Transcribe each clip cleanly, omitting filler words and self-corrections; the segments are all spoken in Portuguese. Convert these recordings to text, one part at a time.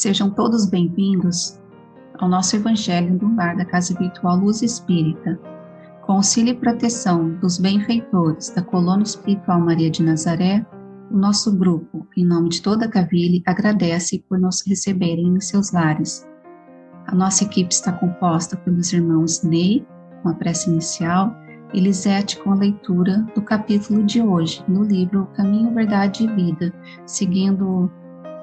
Sejam todos bem-vindos ao nosso Evangelho do Lar da Casa Virtual Luz Espírita. Com auxílio e proteção dos benfeitores da Colônia Espiritual Maria de Nazaré, o nosso grupo, em nome de toda a Cavile, agradece por nos receberem em seus lares. A nossa equipe está composta pelos irmãos Ney, com a prece inicial, e Lisete com a leitura do capítulo de hoje, no livro Caminho, Verdade e Vida, seguindo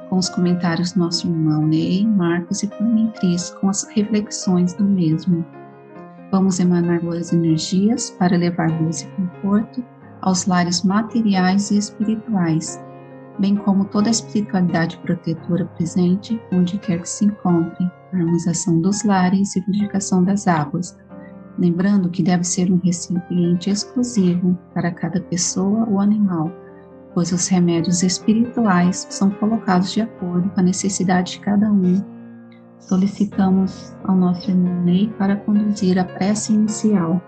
com os comentários do nosso irmão Ney, Marcos e por mim, Cris, com as reflexões do mesmo. Vamos emanar boas energias para levar luz e conforto aos lares materiais e espirituais, bem como toda a espiritualidade protetora presente, onde quer que se encontre, a harmonização dos lares e purificação das águas, lembrando que deve ser um recipiente exclusivo para cada pessoa ou animal, pois os remédios espirituais são colocados de acordo com a necessidade de cada um. Solicitamos ao nosso irmão Ney para conduzir a prece inicial.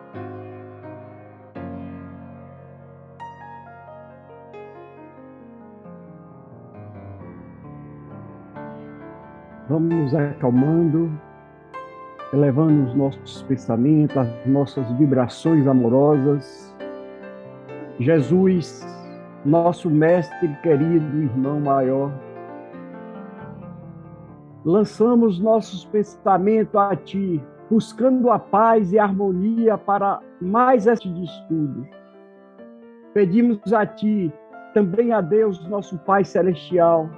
Vamos nos acalmando, elevando os nossos pensamentos, as nossas vibrações amorosas. Jesus, nosso mestre querido, irmão maior, lançamos nossos pensamentos a Ti, buscando a paz e a harmonia para mais este estudo. Pedimos a Ti, também a Deus, nosso Pai Celestial,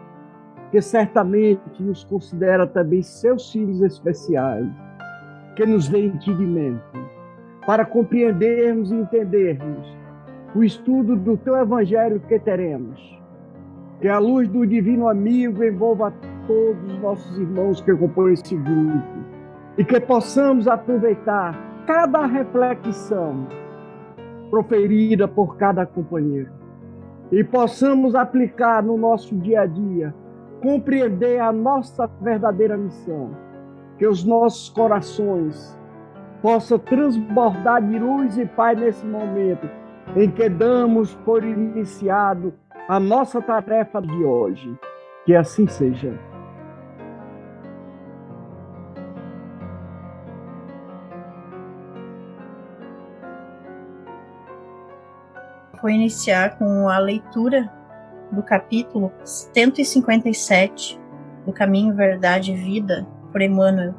que certamente nos considera também seus filhos especiais, que nos dê entendimento, para compreendermos e entendermos o estudo do Teu Evangelho que teremos. Que a luz do Divino Amigo envolva todos os nossos irmãos que compõem esse grupo e que possamos aproveitar cada reflexão proferida por cada companheiro e possamos aplicar no nosso dia a dia, compreender a nossa verdadeira missão, que os nossos corações possam transbordar de luz e paz nesse momento em que damos por iniciado a nossa tarefa de hoje. Que assim seja. Vou iniciar com a leitura do capítulo 157 do Caminho, Verdade e Vida, por Emmanuel.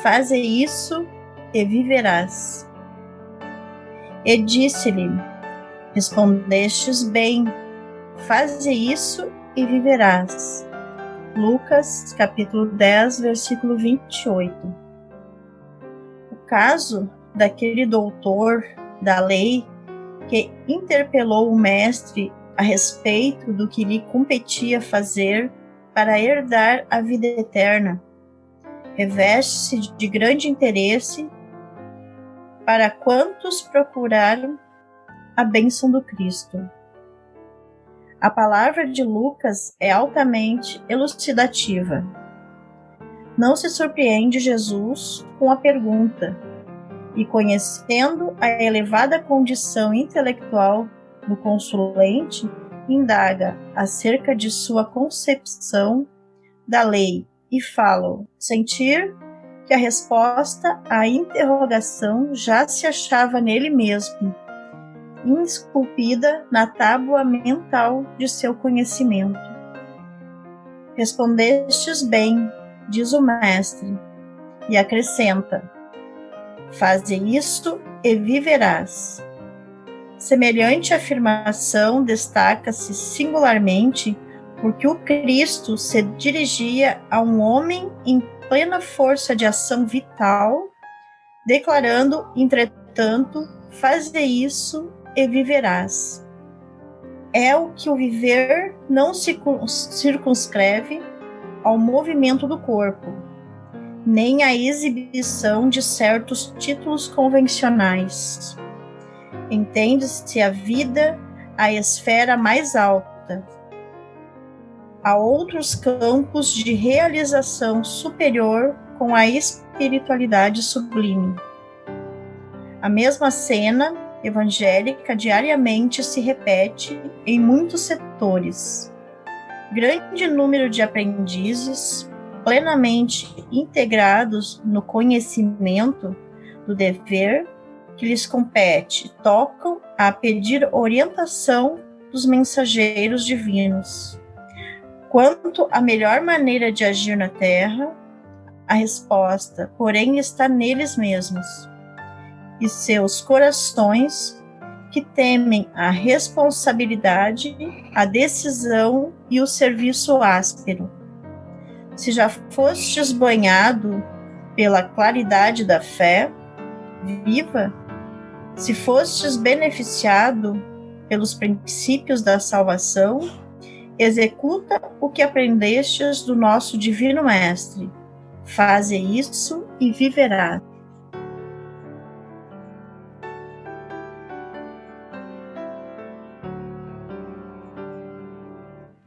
Faze isso e viverás. E disse-lhe: respondestes bem, faze isso e viverás. Lucas, capítulo 10, versículo 28. O caso daquele doutor da lei que interpelou o mestre a respeito do que lhe competia fazer para herdar a vida eterna reveste-se de grande interesse para quantos procuraram a bênção do Cristo. A palavra de Lucas é altamente elucidativa. Não se surpreende Jesus com a pergunta, e conhecendo a elevada condição intelectual do consulente, indaga acerca de sua concepção da lei e fala sentir que a resposta à interrogação já se achava nele mesmo, esculpida na tábua mental de seu conhecimento. Respondestes bem, diz o mestre, e acrescenta: faze isto e viverás. Semelhante afirmação destaca-se singularmente porque o Cristo se dirigia a um homem em plena força de ação vital, declarando, entretanto, faze isso e viverás. É o que o viver não se circunscreve ao movimento do corpo, nem à exibição de certos títulos convencionais. Entende-se a vida a esfera mais alta. Há outros campos de realização superior com a espiritualidade sublime. A mesma cena evangélica diariamente se repete em muitos setores. Grande número de aprendizes, plenamente integrados no conhecimento do dever que lhes compete, tocam a pedir orientação dos mensageiros divinos. Quanto à melhor maneira de agir na Terra, a resposta, porém, está neles mesmos e seus corações, que temem a responsabilidade, a decisão e o serviço áspero. Se já fostes banhado pela claridade da fé viva, se fostes beneficiado pelos princípios da salvação, executa o que aprendestes do nosso Divino Mestre. Faze isso e viverá.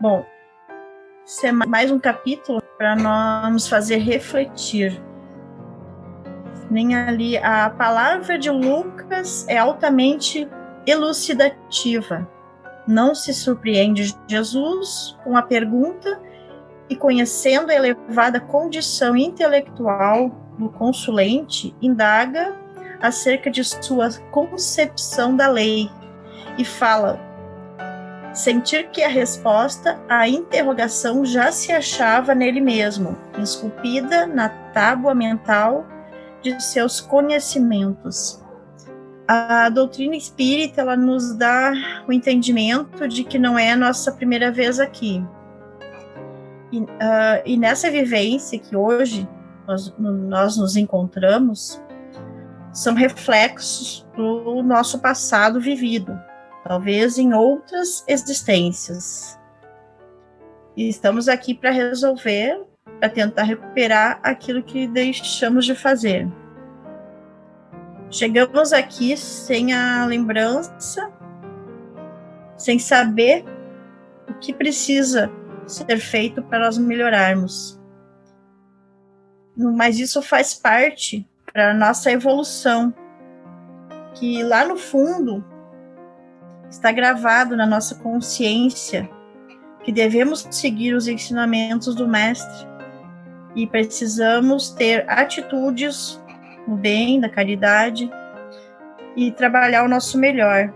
Bom, esse é mais um capítulo para nós nos fazer refletir. Nem ali a palavra de Lucas é altamente elucidativa. Não se surpreende Jesus com a pergunta e, conhecendo a elevada condição intelectual do consulente, indaga acerca de sua concepção da lei e fala sentir que a resposta à interrogação já se achava nele mesmo, esculpida na tábua mental de seus conhecimentos. A doutrina espírita, ela nos dá o entendimento de que não é a nossa primeira vez aqui. E nessa vivência que hoje nós nos encontramos, são reflexos do nosso passado vivido, talvez em outras existências. E estamos aqui para resolver, para tentar recuperar aquilo que deixamos de fazer. Chegamos aqui sem a lembrança, sem saber o que precisa ser feito para nós melhorarmos. Mas isso faz parte para a nossa evolução, que lá no fundo está gravado na nossa consciência que devemos seguir os ensinamentos do Mestre e precisamos ter atitudes no bem, da caridade e trabalhar o nosso melhor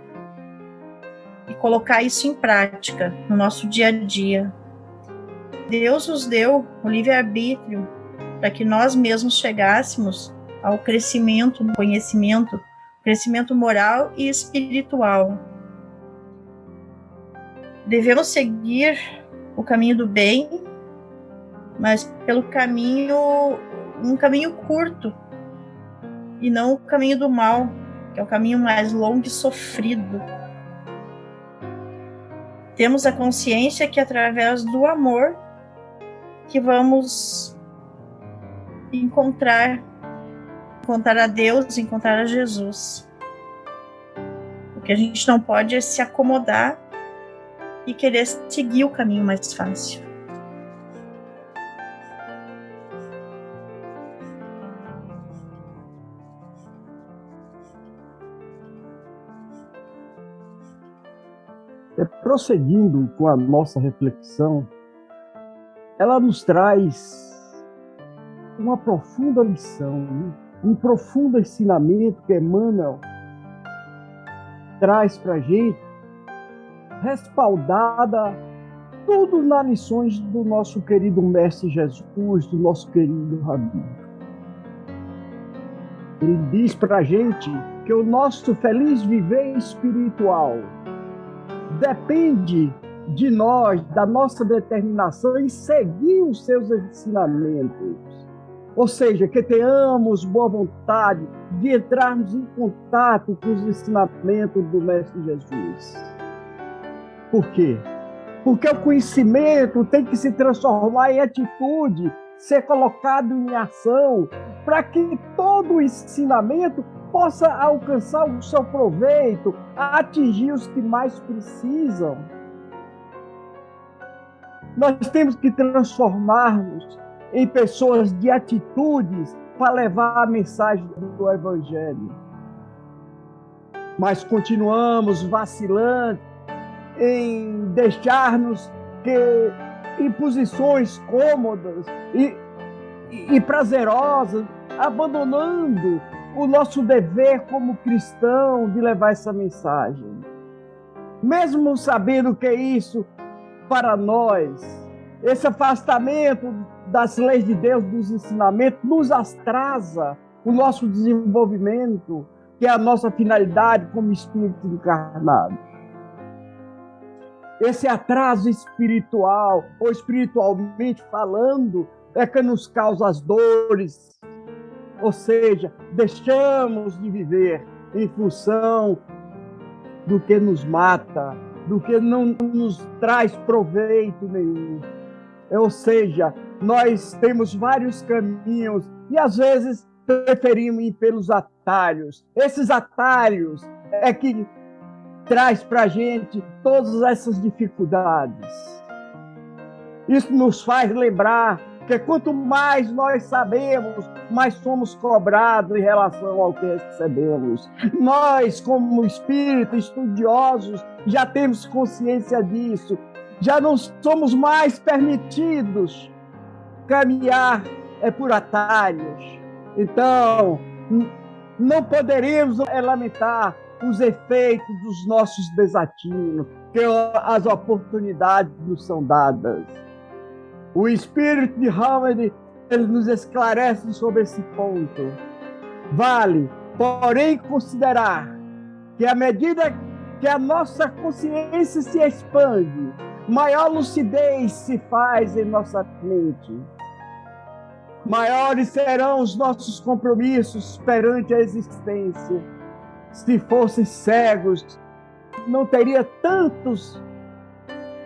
e colocar isso em prática no nosso dia a dia. Deus nos deu o livre-arbítrio para que nós mesmos chegássemos ao crescimento no conhecimento, crescimento moral e espiritual. Devemos seguir o caminho do bem, mas pelo caminho, um caminho curto, e não o caminho do mal, que é o caminho mais longo e sofrido. Temos a consciência que através do amor que vamos encontrar a Deus, encontrar a Jesus. O que a gente não pode é se acomodar e querer seguir o caminho mais fácil. Prosseguindo com a nossa reflexão, ela nos traz uma profunda lição, um profundo ensinamento que Emmanuel traz para a gente, respaldada tudo nas lições do nosso querido Mestre Jesus, do nosso querido Rabi. Ele diz para a gente que o nosso feliz viver espiritual depende de nós, da nossa determinação em seguir os seus ensinamentos. Ou seja, que tenhamos boa vontade de entrarmos em contato com os ensinamentos do Mestre Jesus. Por quê? Porque o conhecimento tem que se transformar em atitude, ser colocado em ação, para que todo o ensinamento possa alcançar o seu proveito, atingir os que mais precisam. Nós temos que transformar-nos em pessoas de atitudes para levar a mensagem do Evangelho. Mas continuamos vacilando em deixar-nos em posições cômodas e prazerosas, abandonando o nosso dever como cristão de levar essa mensagem. Mesmo sabendo que isso, para nós, esse afastamento das leis de Deus, dos ensinamentos, nos atrasa o nosso desenvolvimento, que é a nossa finalidade como espírito encarnado. Esse atraso espiritual, ou espiritualmente falando, é que nos causa as dores. Ou seja, deixamos de viver em função do que nos mata, do que não nos traz proveito nenhum. Ou seja, nós temos vários caminhos e às vezes preferimos ir pelos atalhos. Esses atalhos é que traz para a gente todas essas dificuldades. Isso nos faz lembrar que quanto mais nós sabemos, mais somos cobrados em relação ao que recebemos. Nós, como espíritos estudiosos, já temos consciência disso. Já não somos mais permitidos caminhar por atalhos. Então, não poderemos lamentar os efeitos dos nossos desatinos, que as oportunidades nos são dadas. O espírito de Hammond, ele nos esclarece sobre esse ponto. Vale, porém, considerar que à medida que a nossa consciência se expande, maior lucidez se faz em nossa mente. Maiores serão os nossos compromissos perante a existência. Se fossem cegos, não teria tantos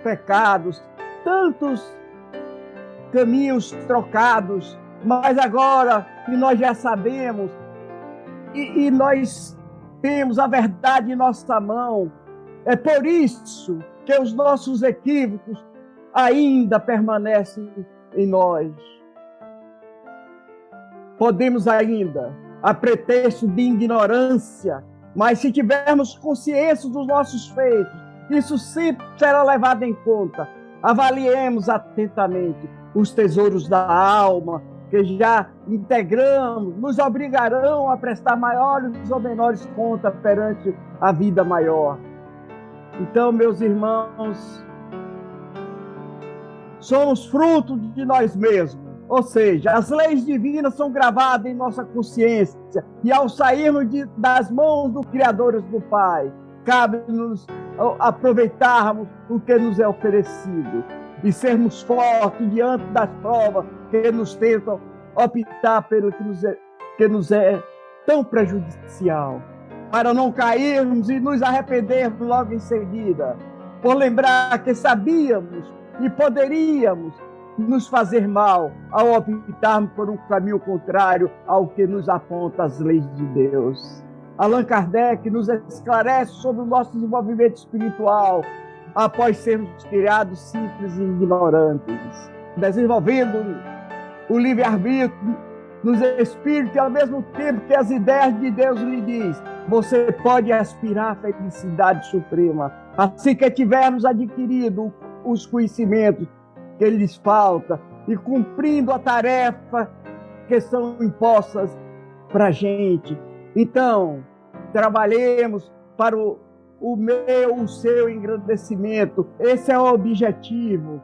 pecados, tantos caminhos trocados, mas agora que nós já sabemos e nós temos a verdade em nossa mão, é por isso que os nossos equívocos ainda permanecem em nós. Podemos ainda, a pretexto de ignorância, mas se tivermos consciência dos nossos feitos, isso sempre será levado em conta. Avaliemos atentamente os tesouros da alma, que já integramos, nos obrigarão a prestar maiores ou menores contas perante a vida maior. Então, meus irmãos, somos fruto de nós mesmos. Ou seja, as leis divinas são gravadas em nossa consciência e ao sairmos das mãos do Criador do Pai, cabe-nos aproveitarmos o que nos é oferecido e sermos fortes diante das provas que nos tentam optar pelo que nos é tão prejudicial, para não cairmos e nos arrependermos logo em seguida, por lembrar que sabíamos e poderíamos nos fazer mal ao optarmos por um caminho contrário ao que nos aponta as leis de Deus. Allan Kardec nos esclarece sobre o nosso desenvolvimento espiritual após sermos criados simples e ignorantes, desenvolvendo o livre-arbítrio nos espíritos e ao mesmo tempo que as ideias de Deus lhe diz, você pode aspirar à felicidade suprema. Assim que tivermos adquirido os conhecimentos que lhes falta e cumprindo a tarefa que são impostas para a gente. Então, trabalhemos para o seu engrandecimento. Esse é o objetivo.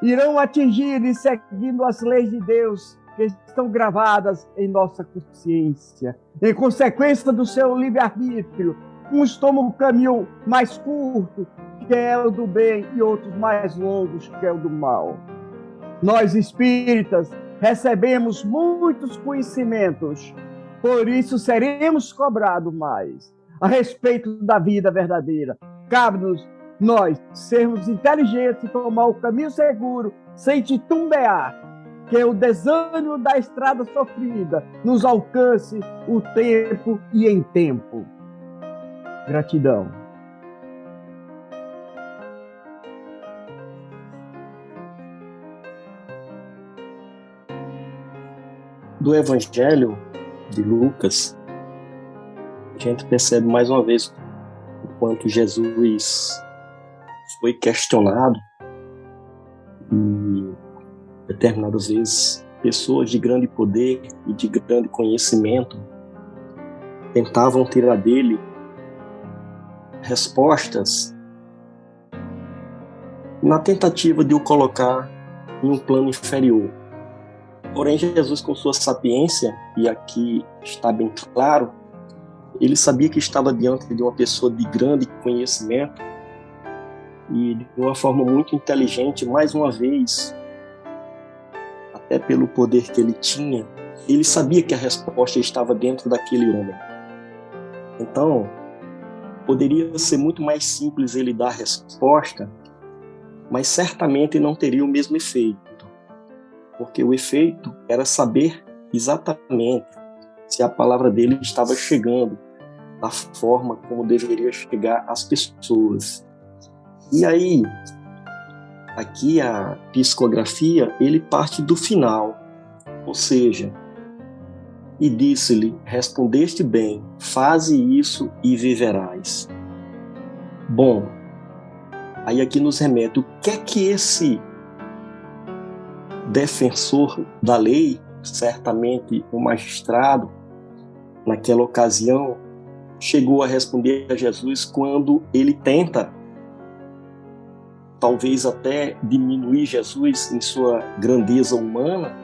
Irão atingir e seguindo as leis de Deus que estão gravadas em nossa consciência. Em consequência do seu livre-arbítrio, uns tomam o caminho mais curto, que é o do bem, e outros mais longos, que é o do mal. Nós, espíritas, recebemos muitos conhecimentos, por isso seremos cobrados mais a respeito da vida verdadeira. Cabe-nos, nós, sermos inteligentes e tomar o caminho seguro, sem titubear, que o desânimo da estrada sofrida nos alcance o tempo e em tempo. Gratidão. do Evangelho de Lucas, a gente percebe mais uma vez o quanto Jesus foi questionado e determinadas vezes pessoas de grande poder e de grande conhecimento tentavam tirar dele respostas na tentativa de o colocar em um plano inferior. Porém, Jesus, com sua sapiência, e aqui está bem claro, ele sabia que estava diante de uma pessoa de grande conhecimento e de uma forma muito inteligente, mais uma vez, até pelo poder que ele tinha, ele sabia que a resposta estava dentro daquele homem. Então, poderia ser muito mais simples ele dar a resposta, mas certamente não teria o mesmo efeito. Porque o efeito era saber exatamente se a palavra dele estava chegando da forma como deveria chegar às pessoas. E aí, aqui a psicografia, ele parte do final, ou seja, e disse-lhe, respondeste bem, faze isso e viverás. Bom, aí aqui nos remete o que é que esse defensor da lei, certamente o magistrado, naquela ocasião, chegou a responder a Jesus quando ele tenta, talvez até diminuir Jesus em sua grandeza humana,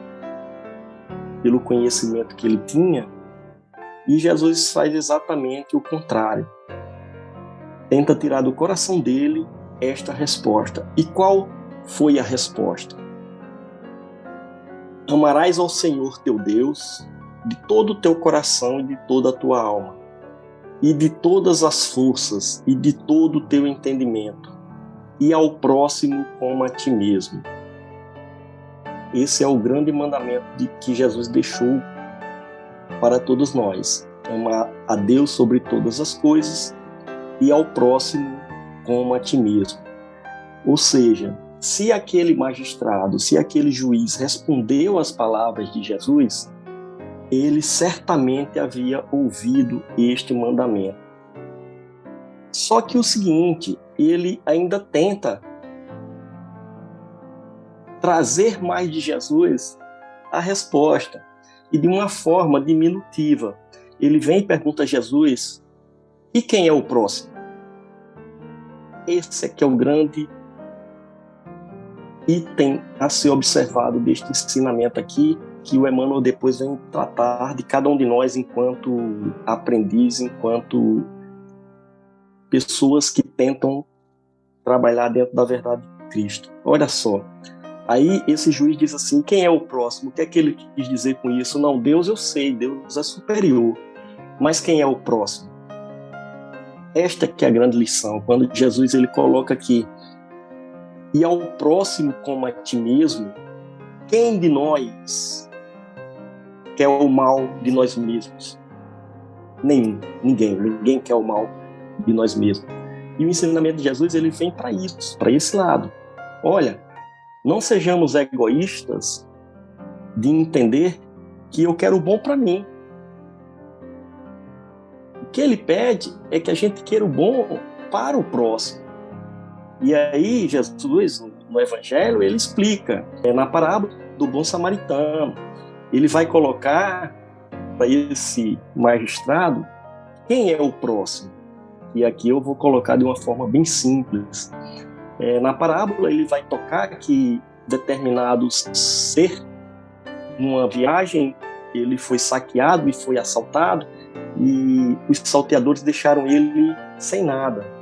pelo conhecimento que ele tinha, e Jesus faz exatamente o contrário. Tenta tirar do coração dele esta resposta. E qual foi a resposta? Amarás ao Senhor teu Deus de todo o teu coração e de toda a tua alma, e de todas as forças e de todo o teu entendimento, e ao próximo como a ti mesmo. Esse é o grande mandamento que Jesus deixou para todos nós. Amar a Deus sobre todas as coisas e ao próximo como a ti mesmo. Ou seja, se aquele magistrado, se aquele juiz respondeu às palavras de Jesus, ele certamente havia ouvido este mandamento. Só que o seguinte, ele ainda tenta trazer mais de Jesus a resposta, e de uma forma diminutiva. Ele vem e pergunta a Jesus, e quem é o próximo? Esse é que é o grande item a ser observado deste ensinamento aqui, que o Emmanuel depois vem tratar de cada um de nós enquanto aprendiz, enquanto pessoas que tentam trabalhar dentro da verdade de Cristo. Olha só, aí esse juiz diz assim, quem é o próximo? O que é que ele quis dizer com isso? Não, Deus eu sei, Deus é superior, mas quem é o próximo? Esta que é a grande lição, quando Jesus ele coloca aqui, e ao próximo como a ti mesmo, quem de nós quer o mal de nós mesmos? Ninguém quer o mal de nós mesmos. E o ensinamento de Jesus ele vem para isso, para esse lado. Olha, não sejamos egoístas de entender que eu quero o bom para mim. O que ele pede é que a gente queira o bom para o próximo. E aí Jesus, no Evangelho, ele explica, na parábola do bom samaritano, ele vai colocar para esse magistrado quem é o próximo. E aqui eu vou colocar de uma forma bem simples. Na parábola ele vai tocar que determinado ser, numa viagem, ele foi saqueado e foi assaltado, e os salteadores deixaram ele sem nada.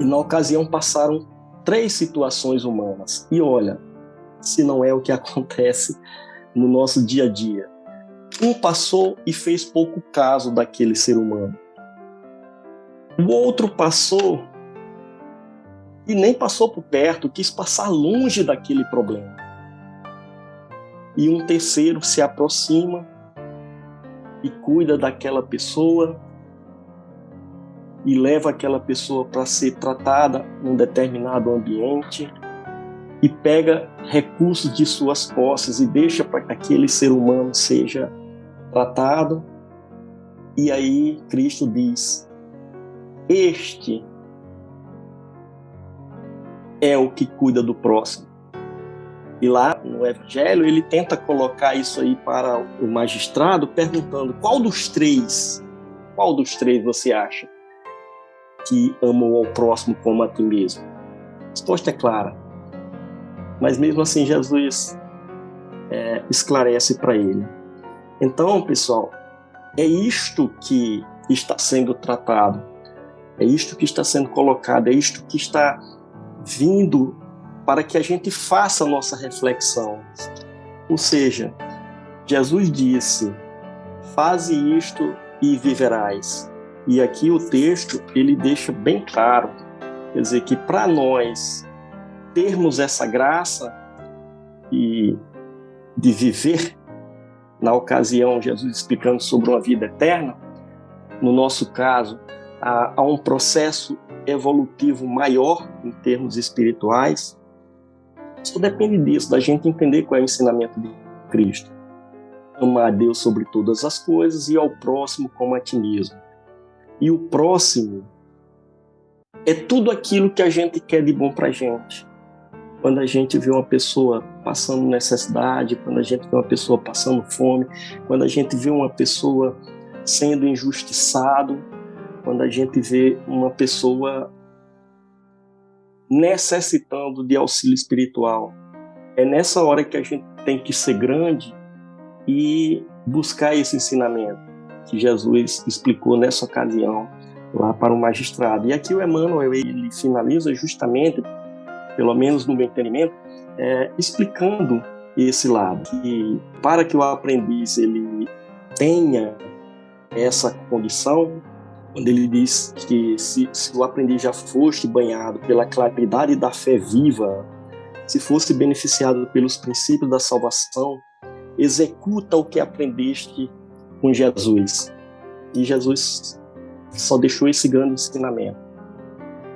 E na ocasião passaram 3 situações humanas. E olha, se não é o que acontece no nosso dia a dia. Um passou e fez pouco caso daquele ser humano. O outro passou e nem passou por perto, quis passar longe daquele problema. E um terceiro se aproxima e cuida daquela pessoa e leva aquela pessoa para ser tratada num determinado ambiente e pega recursos de suas posses e deixa para que aquele ser humano seja tratado. E aí Cristo diz: este é o que cuida do próximo. E lá no Evangelho ele tenta colocar isso aí para o magistrado, perguntando: qual dos três você acha que amou ao próximo como a ti mesmo? A resposta é clara. Mas mesmo assim Jesus esclarece para ele. Então, pessoal, é isto que está sendo tratado, é isto que está sendo colocado, é isto que está vindo para que a gente faça a nossa reflexão. Ou seja, Jesus disse: faze isto e viverás. E aqui o texto ele deixa bem claro, quer dizer, que para nós termos essa graça e de viver, na ocasião Jesus explicando sobre uma vida eterna, no nosso caso há um processo evolutivo maior em termos espirituais. Só depende disso, da gente entender qual é o ensinamento de Cristo: amar a Deus sobre todas as coisas e ao próximo como a ti mesmo. E o próximo é tudo aquilo que a gente quer de bom para a gente. Quando a gente vê uma pessoa passando necessidade, quando a gente vê uma pessoa passando fome, quando a gente vê uma pessoa sendo injustiçado, quando a gente vê uma pessoa necessitando de auxílio espiritual, é nessa hora que a gente tem que ser grande e buscar esse ensinamento que Jesus explicou nessa ocasião lá para o magistrado. E aqui o Emmanuel ele finaliza justamente, pelo menos no meu entendimento, explicando esse lado, que para que o aprendiz ele tenha essa condição, quando ele diz que se o aprendiz já foste banhado pela claridade da fé viva, se fosse beneficiado pelos princípios da salvação, executa o que aprendeste com Jesus. E Jesus só deixou esse grande ensinamento: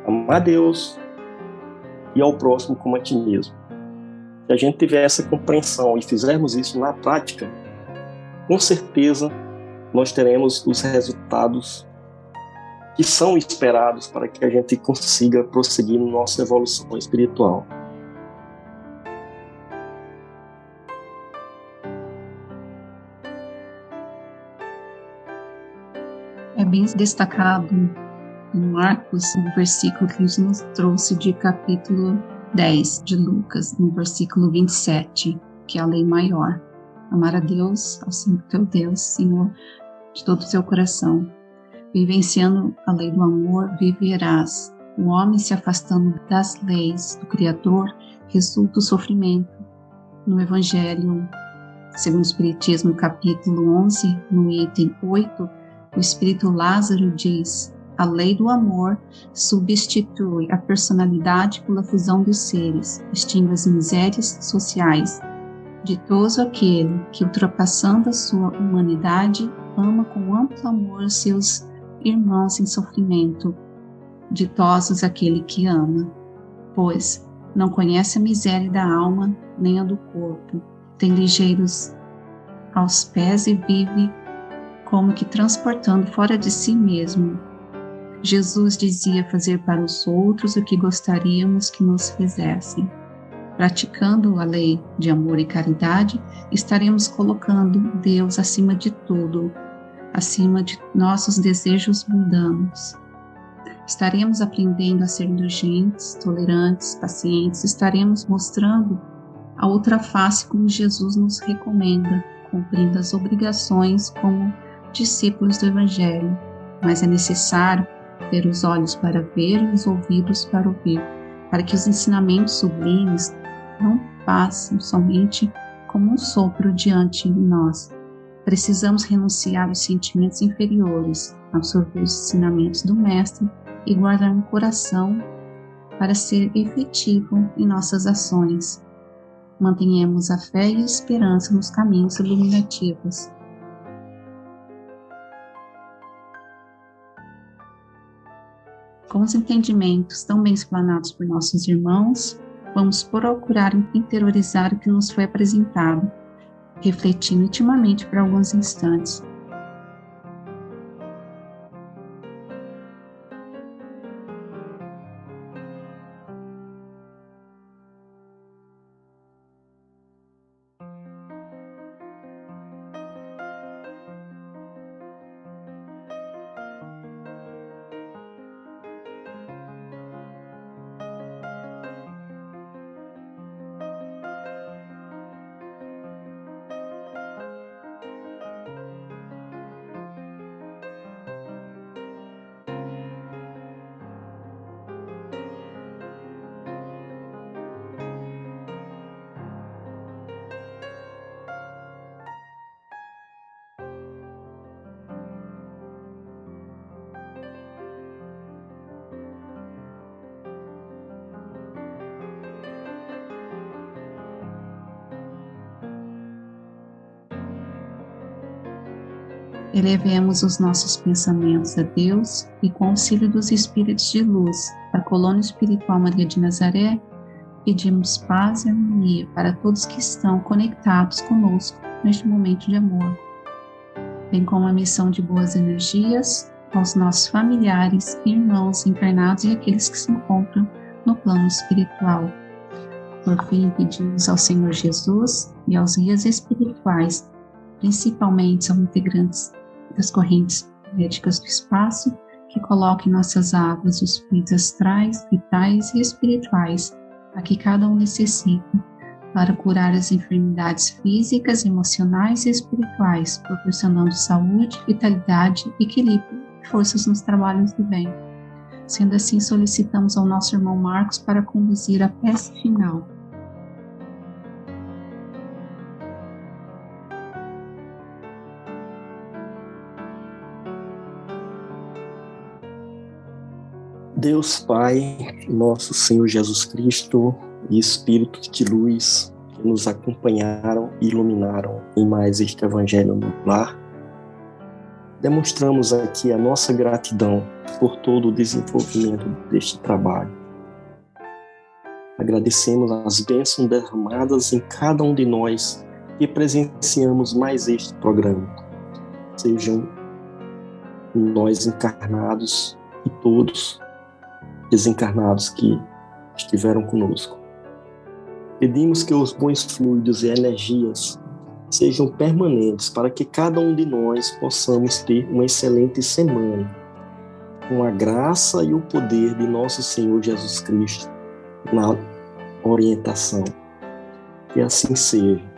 amar a Deus e ao próximo como a ti mesmo. Se a gente tiver essa compreensão e fizermos isso na prática, com certeza nós teremos os resultados que são esperados para que a gente consiga prosseguir na nossa evolução espiritual. É bem destacado em Marcos, no versículo que nos trouxe de capítulo 10 de Lucas, no versículo 27, que é a lei maior: amar a Deus, ao Senhor teu Deus, Senhor, de todo o teu coração. Vivenciando a lei do amor, viverás. O homem se afastando das leis do Criador resulta o sofrimento. No Evangelho, segundo o Espiritismo, capítulo 11, no item 8, o Espírito Lázaro diz: a lei do amor substitui a personalidade pela fusão dos seres, extingue as misérias sociais. Ditoso aquele que, ultrapassando a sua humanidade, ama com amplo amor os seus irmãos em sofrimento. Ditosos aquele que ama, pois não conhece a miséria da alma nem a do corpo, tem ligeiros aos pés e vive como que transportando fora de si mesmo. Jesus dizia fazer para os outros o que gostaríamos que nos fizessem. Praticando a lei de amor e caridade, estaremos colocando Deus acima de tudo, acima de nossos desejos mundanos. Estaremos aprendendo a ser indulgentes, tolerantes, pacientes, estaremos mostrando a outra face como Jesus nos recomenda, cumprindo as obrigações como discípulos do Evangelho. Mas é necessário ter os olhos para ver e os ouvidos para ouvir, para que os ensinamentos sublimes não passem somente como um sopro diante de nós. Precisamos renunciar aos sentimentos inferiores, absorver os ensinamentos do Mestre e guardar no coração para ser efetivo em nossas ações. Mantenhamos a fé e a esperança nos caminhos iluminativos. Com os entendimentos tão bem explanados por nossos irmãos, vamos procurar interiorizar o que nos foi apresentado, refletindo intimamente por alguns instantes. Elevemos os nossos pensamentos a Deus e, com o auxílio dos Espíritos de Luz, da Colônia Espiritual Maria de Nazaré, pedimos paz e harmonia para todos que estão conectados conosco neste momento de amor, bem como a missão de boas energias aos nossos familiares, irmãos encarnados e aqueles que se encontram no plano espiritual. Por fim, pedimos ao Senhor Jesus e aos guias espirituais, principalmente aos integrantes das correntes médicas do espaço, que coloquem em nossas águas os fluidos astrais, vitais e espirituais, a que cada um necessita, para curar as enfermidades físicas, emocionais e espirituais, proporcionando saúde, vitalidade, equilíbrio e forças nos trabalhos do bem. Sendo assim, solicitamos ao nosso irmão Marcos para conduzir a prece final. Deus Pai, nosso Senhor Jesus Cristo e Espíritos de luz que nos acompanharam e iluminaram em mais este Evangelho no Lar, demonstramos aqui a nossa gratidão por todo o desenvolvimento deste trabalho. Agradecemos as bênçãos derramadas em cada um de nós que presenciamos mais este programa, sejam nós encarnados e todos desencarnados que estiveram conosco. Pedimos que os bons fluidos e energias sejam permanentes para que cada um de nós possamos ter uma excelente semana, com a graça e o poder de nosso Senhor Jesus Cristo na orientação. Que assim seja.